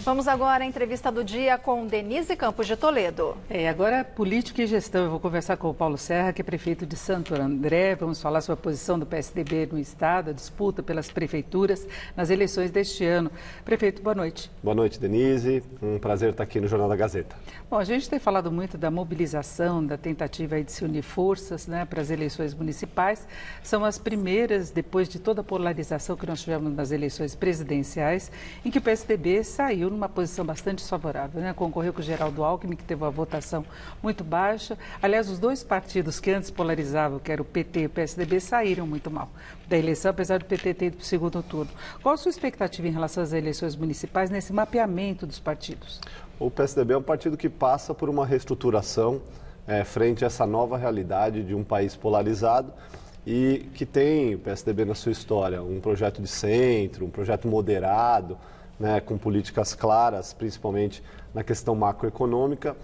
Vamos agora à entrevista do dia com Denise Campos de Toledo. Agora política e gestão. Eu vou conversar com o Paulo Serra, que é prefeito de Santo André. Vamos falar sobre a posição do PSDB no estado, a disputa pelas prefeituras nas eleições deste ano. Prefeito, boa noite. Boa noite, Denise. Um prazer estar aqui no Jornal da Gazeta. Bom, a gente tem falado muito da mobilização, da tentativa aí de se unir forças, para as eleições municipais. São as primeiras, depois de toda a polarização que nós tivemos nas eleições presidenciais, em que o PSDB saiu numa posição bastante desfavorável, Concorreu com o Geraldo Alckmin, que teve uma votação muito baixa. Aliás, os dois partidos que antes polarizavam, que era o PT e o PSDB, saíram muito mal da eleição, apesar do PT ter ido para o segundo turno. Qual a sua expectativa em relação às eleições municipais nesse mapeamento dos partidos? O PSDB é um partido que passa por uma reestruturação frente a essa nova realidade de um país polarizado e que tem, o PSDB na sua história, um projeto de centro, um projeto moderado, com políticas claras, principalmente na questão macroeconômica.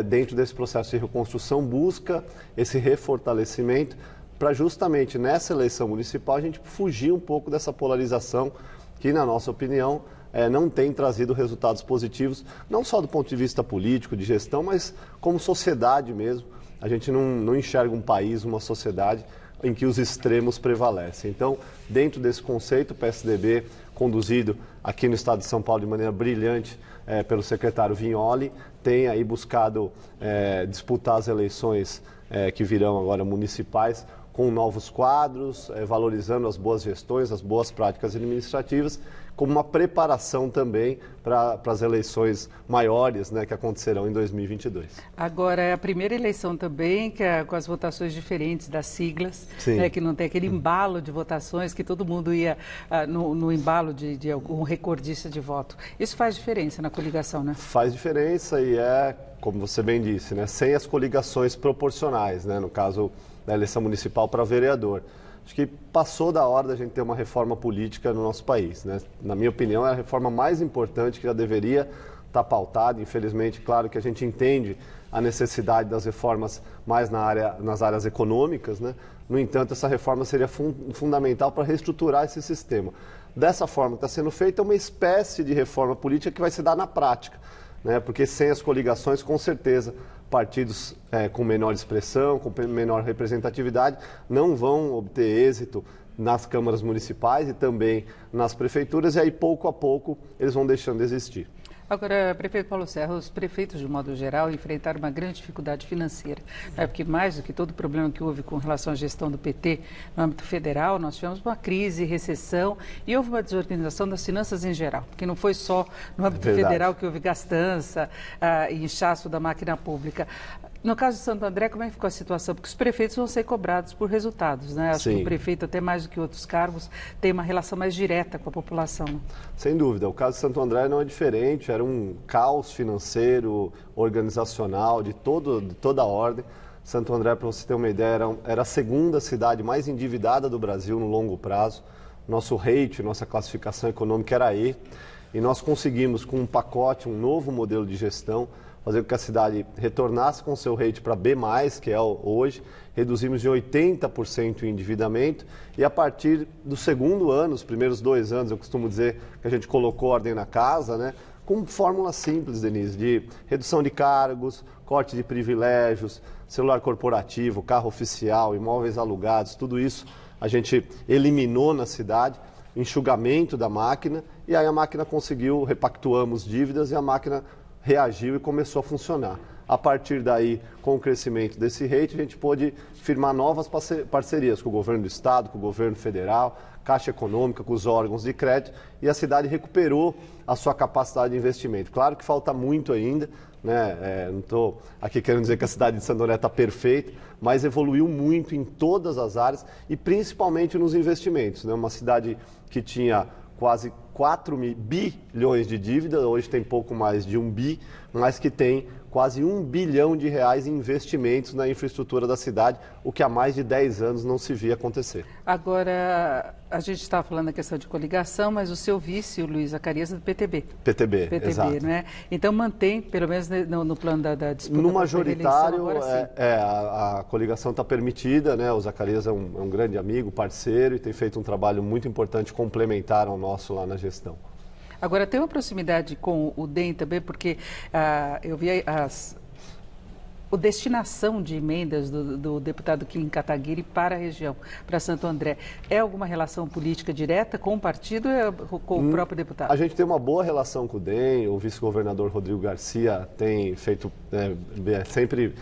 Dentro desse processo de reconstrução, busca esse refortalecimento para justamente nessa eleição municipal a gente fugir um pouco dessa polarização que, na nossa opinião, não tem trazido resultados positivos, não só do ponto de vista político, de gestão, mas como sociedade mesmo. A gente não enxerga um país, uma sociedade em que os extremos prevalecem. Então, dentro desse conceito, o PSDB, conduzido aqui no estado de São Paulo de maneira brilhante pelo secretário Vignoli, tem aí buscado disputar as eleições que virão agora municipais com novos quadros, valorizando as boas gestões, as boas práticas administrativas, como uma preparação também para as eleições maiores, que acontecerão em 2022. Agora, é a primeira eleição também com as votações diferentes das siglas, que não tem aquele embalo de votações que todo mundo ia no embalo de algum recordista de voto. Isso faz diferença na coligação, né? Faz diferença e como você bem disse, sem as coligações proporcionais, no caso da eleição municipal para vereador. Acho que passou da hora da gente ter uma reforma política no nosso país, Na minha opinião, é a reforma mais importante que já deveria estar pautada. Infelizmente, claro que a gente entende a necessidade das reformas mais nas áreas econômicas, No entanto, essa reforma seria fundamental para reestruturar esse sistema. Dessa forma que está sendo feita, é uma espécie de reforma política que vai se dar na prática, Porque sem as coligações, com certeza, partidos com menor expressão, com menor representatividade, não vão obter êxito nas câmaras municipais e também nas prefeituras, e aí, pouco a pouco, eles vão deixando de existir. Agora, prefeito Paulo Serra, os prefeitos, de modo geral, enfrentaram uma grande dificuldade financeira, porque mais do que todo o problema que houve com relação à gestão do PT no âmbito federal, nós tivemos uma crise, recessão e houve uma desorganização das finanças em geral, porque não foi só no âmbito federal que houve gastança e inchaço da máquina pública. No caso de Santo André, como é que ficou a situação? Porque os prefeitos vão ser cobrados por resultados, Acho que o prefeito, até mais do que outros cargos, tem uma relação mais direta com a população. Sem dúvida. O caso de Santo André não é diferente. Era um caos financeiro, organizacional, de toda a ordem. Santo André, para você ter uma ideia, era a segunda cidade mais endividada do Brasil no longo prazo. Nosso rating, nossa classificação econômica era E. E nós conseguimos, com um pacote, um novo modelo de gestão, fazer com que a cidade retornasse com seu rating para B+, que é hoje, reduzimos de 80% o endividamento e a partir do segundo ano, os primeiros 2 anos, eu costumo dizer que a gente colocou ordem na casa, com fórmula simples, Denise, de redução de cargos, corte de privilégios, celular corporativo, carro oficial, imóveis alugados, tudo isso a gente eliminou na cidade, enxugamento da máquina, e aí a máquina conseguiu, repactuamos dívidas e a máquina reagiu e começou a funcionar. A partir daí, com o crescimento desse rate, a gente pôde firmar novas parcerias com o governo do estado, com o governo federal, Caixa Econômica, com os órgãos de crédito, e a cidade recuperou a sua capacidade de investimento. Claro que falta muito ainda, não estou aqui querendo dizer que a cidade de Santo André está perfeita, mas evoluiu muito em todas as áreas e principalmente nos investimentos. Uma cidade que tinha quase 4 bilhões de dívida, hoje tem pouco mais de 1 bi, mas que tem quase R$1 bilhão em investimentos na infraestrutura da cidade, o que há mais de 10 anos não se via acontecer. Agora, a gente está falando da questão de coligação, mas o seu vice, o Luiz Zacarias, é do PTB. PTB, exato. Não é? Então mantém, pelo menos no plano da disputa. No majoritário, a coligação está permitida, O Zacarias é um grande amigo, parceiro, e tem feito um trabalho muito importante, complementar ao nosso lá na gestão. Agora, tem uma proximidade com o DEM também, porque eu vi a destinação de emendas do deputado Kim Kataguiri para a região, para Santo André. É alguma relação política direta com o partido ou com o próprio deputado? A gente tem uma boa relação com o DEM, o vice-governador Rodrigo Garcia tem feito sempre,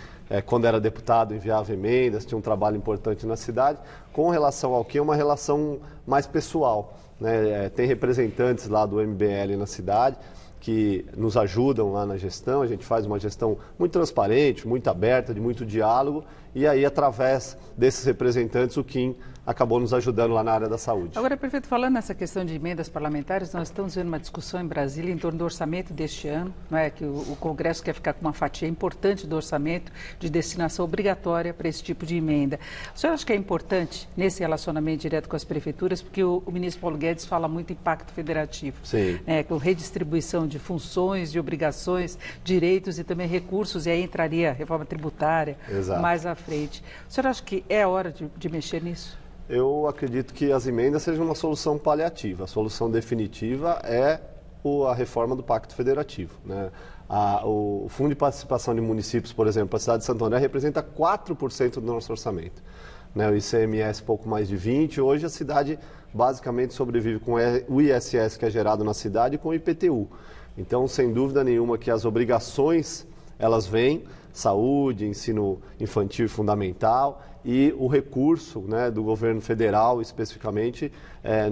quando era deputado, enviava emendas, tinha um trabalho importante na cidade. Com relação ao Kim, é uma relação mais pessoal, né? Tem representantes lá do MBL na cidade, que nos ajudam lá na gestão. A gente faz uma gestão muito transparente, muito aberta, de muito diálogo, e aí, através desses representantes, o Kim acabou nos ajudando lá na área da saúde. Agora, prefeito, falando nessa questão de emendas parlamentares, nós estamos vendo uma discussão em Brasília em torno do orçamento deste ano, não é? Que o Congresso quer ficar com uma fatia importante do orçamento de destinação obrigatória para esse tipo de emenda. O senhor acha que é importante nesse relacionamento direto com as prefeituras, porque o ministro Paulo Guedes fala muito em pacto federativo, Sim. né? Com redistribuição de funções, de obrigações, direitos e também recursos, e aí entraria a reforma tributária. Exato. Mais à frente. O senhor acha que é hora de mexer nisso? Eu acredito que as emendas sejam uma solução paliativa. A solução definitiva é a reforma do Pacto Federativo, né? O Fundo de Participação de Municípios, por exemplo, a cidade de Santo André representa 4% do nosso orçamento, né? O ICMS pouco mais de 20%. Hoje a cidade basicamente sobrevive com o ISS que é gerado na cidade e com o IPTU. Então, sem dúvida nenhuma que as obrigações, elas vêm, saúde, ensino infantil e fundamental, e o recurso, né, do governo federal, especificamente,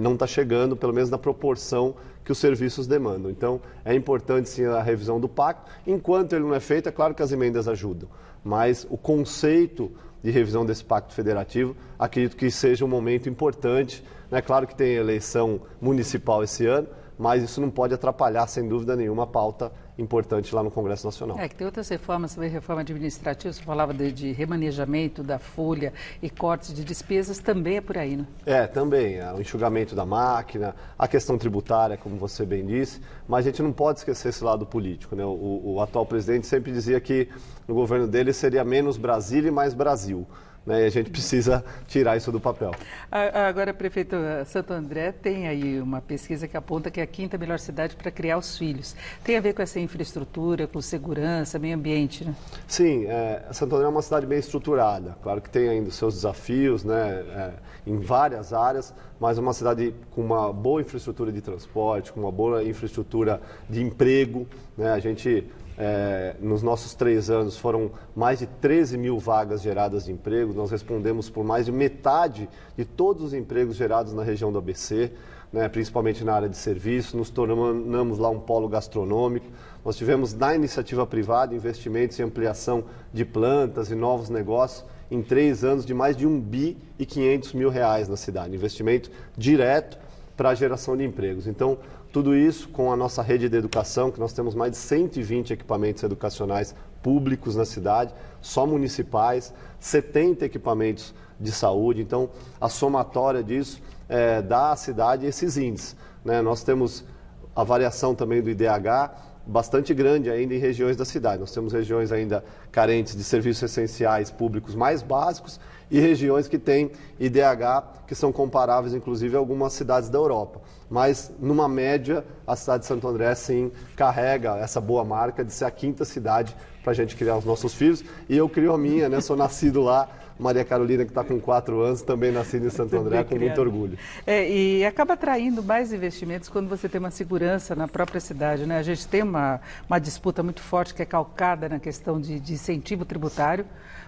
não está chegando, pelo menos na proporção que os serviços demandam. Então, é importante, sim, a revisão do pacto. Enquanto ele não é feito, é claro que as emendas ajudam, mas o conceito de revisão desse pacto federativo, acredito que seja um momento importante. É claro que tem eleição municipal esse ano, mas isso não pode atrapalhar, sem dúvida nenhuma, a pauta importante lá no Congresso Nacional. É que tem outras reformas, também reforma administrativa, você falava de remanejamento da folha e cortes de despesas, também é por aí, né? Também, o enxugamento da máquina, a questão tributária, como você bem disse, mas a gente não pode esquecer esse lado político, né? O atual presidente sempre dizia que no governo dele seria menos Brasília e mais Brasil, né? E a gente precisa tirar isso do papel. Agora, prefeito, Santo André tem aí uma pesquisa que aponta que é a quinta melhor cidade para criar os filhos. Tem a ver com essa infraestrutura, com segurança, meio ambiente, né? Sim, Santo André é uma cidade bem estruturada. Claro que tem ainda os seus desafios, né, em várias áreas, mas é uma cidade com uma boa infraestrutura de transporte, com uma boa infraestrutura de emprego, né? A gente... nos nossos 3 anos foram mais de 13 mil vagas geradas de emprego, nós respondemos por mais de metade de todos os empregos gerados na região do ABC, né, principalmente na área de serviços, nos tornamos lá um polo gastronômico, nós tivemos na iniciativa privada investimentos em ampliação de plantas e novos negócios em 3 anos de mais de R$1,5 bi na cidade, investimento direto para a geração de empregos. Então, tudo isso com a nossa rede de educação, que nós temos mais de 120 equipamentos educacionais públicos na cidade, só municipais, 70 equipamentos de saúde. Então, a somatória disso dá à cidade esses índices, né? Nós temos a variação também do IDH bastante grande ainda em regiões da cidade. Nós temos regiões ainda carentes de serviços essenciais públicos mais básicos e regiões que têm IDH que são comparáveis, inclusive, a algumas cidades da Europa. Mas, numa média, a cidade de Santo André, sim, carrega essa boa marca de ser a quinta cidade para a gente criar os nossos filhos. E eu crio a minha, né? Sou nascido lá. Maria Carolina, que está com 4 anos, também nascida em Santo André, com muito orgulho. E acaba atraindo mais investimentos quando você tem uma segurança na própria cidade, né? A gente tem uma disputa muito forte que é calcada na questão de incentivo tributário,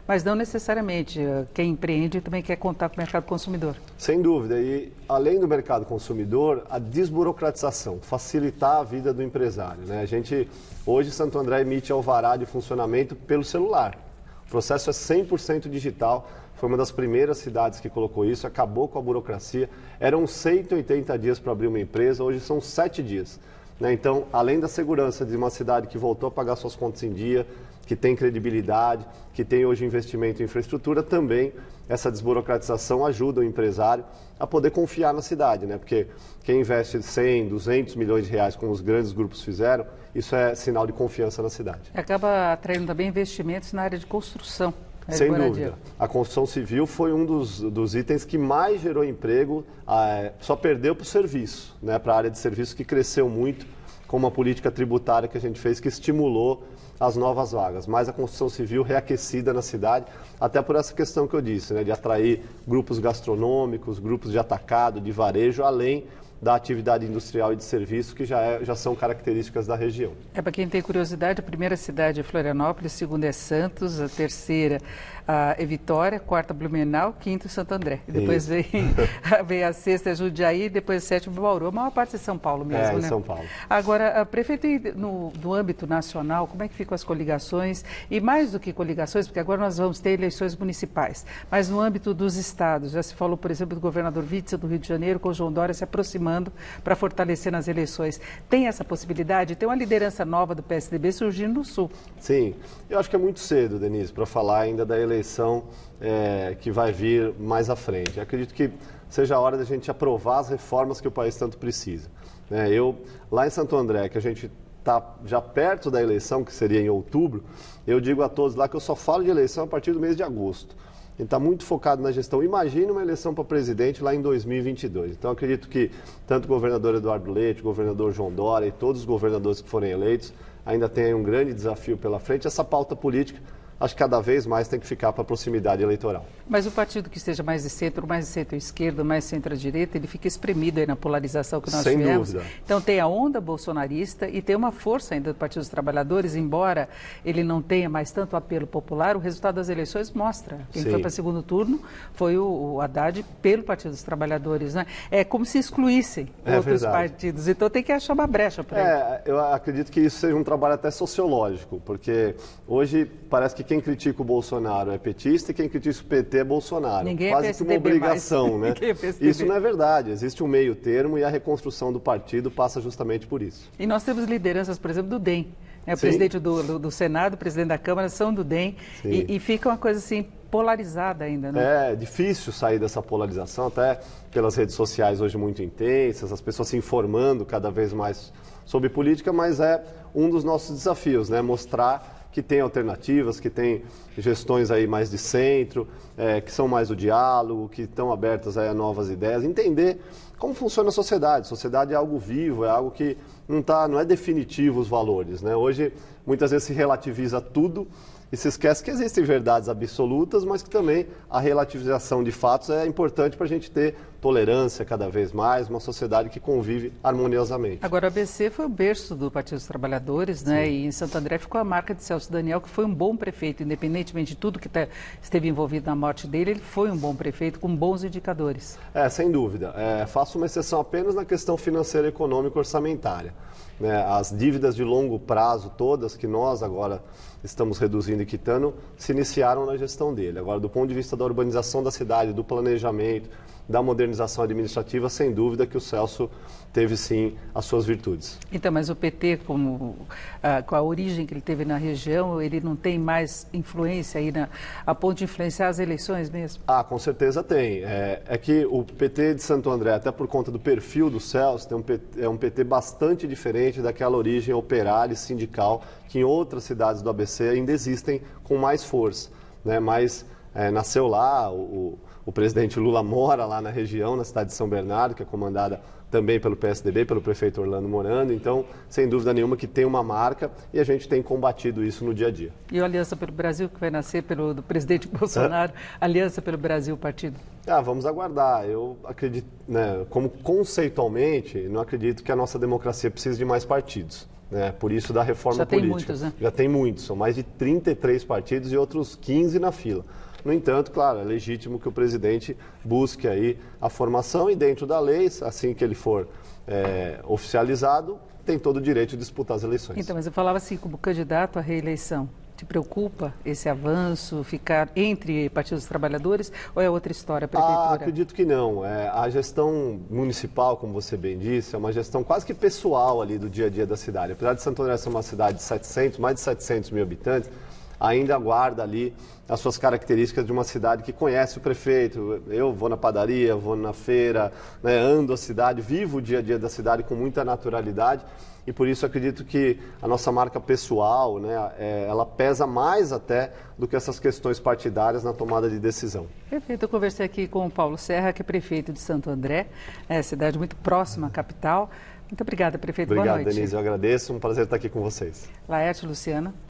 mas não necessariamente. Quem empreende também quer contar com o mercado consumidor. Sem dúvida. E, além do mercado consumidor, a desburocratização, facilitar a vida do empresário, né? A gente, hoje, Santo André emite alvará de funcionamento pelo celular. O processo é 100% digital, foi uma das primeiras cidades que colocou isso, acabou com a burocracia. Eram 180 dias para abrir uma empresa, hoje são 7 dias. Né? Então, além da segurança de uma cidade que voltou a pagar suas contas em dia, que tem credibilidade, que tem hoje investimento em infraestrutura, também essa desburocratização ajuda o empresário a poder confiar na cidade, né? Porque quem investe 100, 200 milhões de reais, como os grandes grupos fizeram, isso é sinal de confiança na cidade. Acaba atraindo também investimentos na área de construção. Sem dúvida. A construção civil foi um dos itens que mais gerou emprego, só perdeu para o serviço, né, para a área de serviço, que cresceu muito com uma política tributária que a gente fez que estimulou as novas vagas. Mas a construção civil reaquecida na cidade, até por essa questão que eu disse, né, de atrair grupos gastronômicos, grupos de atacado, de varejo, além da atividade industrial e de serviço, que já são características da região. Para quem tem curiosidade, a primeira cidade é Florianópolis, a segunda é Santos, a terceira é Vitória, a quarta Blumenau, quinta Santo André. E depois vem a sexta é Jundiaí, depois a sétima Bauru. A maior parte é São Paulo mesmo, em né? São Paulo. Agora, prefeito, no âmbito nacional, como é que ficam as coligações? E mais do que coligações, porque agora nós vamos ter eleições municipais, mas no âmbito dos estados, já se falou, por exemplo, do governador Witzel do Rio de Janeiro, com o João Dória se aproximando para fortalecer nas eleições. Tem essa possibilidade? Tem uma liderança nova do PSDB surgindo no Sul. Sim, eu acho que é muito cedo, Denise, para falar ainda da eleição que vai vir mais à frente. Eu acredito que seja a hora da gente aprovar as reformas que o país tanto precisa. Lá em Santo André, que a gente está já perto da eleição, que seria em outubro, eu digo a todos lá que eu só falo de eleição a partir do mês de agosto. Ele está muito focado na gestão. Imagine uma eleição para presidente lá em 2022. Então, acredito que tanto o governador Eduardo Leite, o governador João Dória e todos os governadores que forem eleitos ainda têm um grande desafio pela frente. Essa pauta política, acho que cada vez mais tem que ficar para a proximidade eleitoral. Mas o partido que esteja mais de centro-esquerda, mais centro-direita, ele fica espremido aí na polarização que nós tivemos. Sem dúvida. Então tem a onda bolsonarista e tem uma força ainda do Partido dos Trabalhadores, embora ele não tenha mais tanto apelo popular, o resultado das eleições mostra. Quem foi para o segundo turno foi o Haddad pelo Partido dos Trabalhadores, né? É como se excluíssem outros partidos. Então tem que achar uma brecha para ele. Eu acredito que isso seja um trabalho até sociológico, porque hoje parece que quem critica o Bolsonaro é petista e quem critica o PT é Bolsonaro. Ninguém quase é que uma obrigação, né? Isso não é verdade. Existe um meio termo e a reconstrução do partido passa justamente por isso. E nós temos lideranças, por exemplo, do DEM. O presidente do Senado, o presidente da Câmara são do DEM e fica uma coisa assim polarizada ainda, né? É difícil sair dessa polarização, até pelas redes sociais hoje muito intensas, as pessoas se informando cada vez mais sobre política, mas é um dos nossos desafios, né? Mostrar que tem alternativas, que tem gestões aí mais de centro, que são mais do diálogo, que estão abertas aí a novas ideias, entender como funciona a sociedade. A sociedade é algo vivo, é algo que não é definitivo os valores, né? Hoje, muitas vezes se relativiza tudo e se esquece que existem verdades absolutas, mas que também a relativização de fatos é importante para a gente ter tolerância cada vez mais, uma sociedade que convive harmoniosamente. Agora, o ABC foi o berço do Partido dos Trabalhadores, né? E em Santo André ficou a marca de Celso Daniel, que foi um bom prefeito, independentemente de tudo que esteve envolvido na morte dele, ele foi um bom prefeito com bons indicadores. Sem dúvida. Faço uma exceção apenas na questão financeira, econômica e orçamentária. As dívidas de longo prazo todas que nós agora estamos reduzindo e quitando se iniciaram na gestão dele. Agora, do ponto de vista da urbanização da cidade, do planejamento, da modernização administrativa, sem dúvida que o Celso teve sim as suas virtudes. Então, mas o PT, com a origem que ele teve na região, ele não tem mais influência aí a ponto de influenciar as eleições mesmo? Com certeza tem. É que o PT de Santo André, até por conta do perfil do Celso, é um PT bastante diferente daquela origem operária e sindical que em outras cidades do ABC ainda existem com mais força, né? Mas nasceu lá, o presidente Lula mora lá na região, na cidade de São Bernardo, que é comandada também pelo PSDB, pelo prefeito Orlando Morando. Então, sem dúvida nenhuma que tem uma marca e a gente tem combatido isso no dia a dia. E a Aliança pelo Brasil, que vai nascer do presidente Bolsonaro, Aliança pelo Brasil, partido? Vamos aguardar. Eu acredito, né, como conceitualmente, não acredito que a nossa democracia precise de mais partidos. Por isso da reforma política. Já tem muitos, né? Já tem muitos, são mais de 33 partidos e outros 15 na fila. No entanto, claro, é legítimo que o presidente busque aí a formação e dentro da lei, assim que ele for oficializado, tem todo o direito de disputar as eleições. Então, mas eu falava assim, como candidato à reeleição, te preocupa esse avanço, ficar entre partidos dos trabalhadores ou é outra história, a prefeitura? Acredito que não. A gestão municipal, como você bem disse, é uma gestão quase que pessoal ali do dia a dia da cidade. Apesar de Santo André ser uma cidade de mais de 700 mil habitantes, ainda guarda ali as suas características de uma cidade que conhece o prefeito. Eu vou na padaria, vou na feira, né, ando a cidade, vivo o dia a dia da cidade com muita naturalidade. E por isso acredito que a nossa marca pessoal, né, ela pesa mais até do que essas questões partidárias na tomada de decisão. Perfeito. Eu conversei aqui com o Paulo Serra, que é prefeito de Santo André, cidade muito próxima à capital. Muito obrigada, prefeito. Obrigado, Boa noite. Denise. Eu agradeço. Um prazer estar aqui com vocês. Laerte, Luciana.